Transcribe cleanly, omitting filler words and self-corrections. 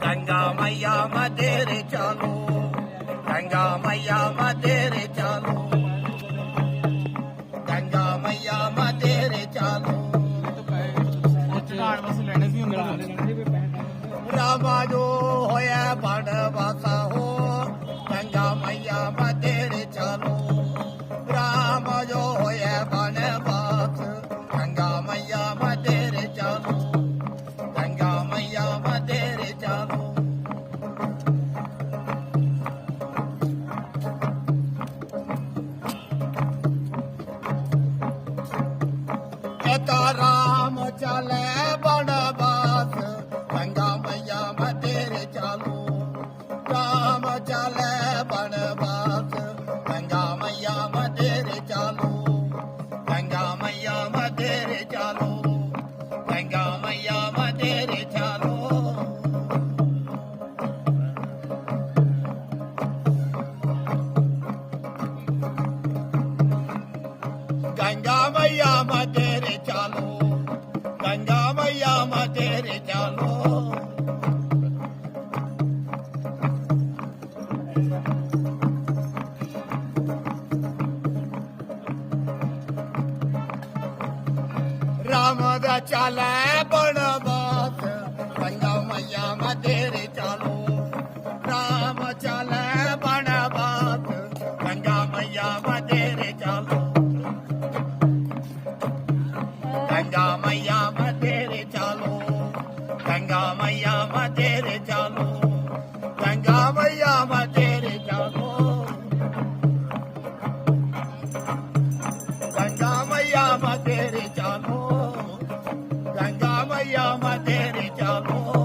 गंगा मैया मध्ये रे चालो, गंगा मैया मध्ये रे चालो, गंगा मैया मध्ये रे चालो। रामा जो होया बनवासा हो, गंगा मैया मध्ये रे चालो। राम जो होया बनवास, गंगा मैया मध्ये रे चालो, गंगा मैया मध्ये रे चालो। राम चले बनवास, गंगा मैया मध्ये रे चालो। राम चले बनवास, गंगा मैया मध्ये रे चालो, गंगा मैया मध्ये रे चालो, गंगा मैया मध्ये रे चालो। गंगा मैया मध्ये रे चालो, गंगा मैया मध्ये रे चालो। राम दा चाले बनवास, गंगा मैया मध्ये रे चालो। राम चाले बनवास, गंगा मैया मध्ये रे चालो, गंगा मैया मध्ये रे चालो, गंगा मैया मध्ये रे चालो, गंगा मैया मध्ये रे चालो, गंगा मैया मध्ये रे चालो, गंगा मैया मध्ये रे चालो।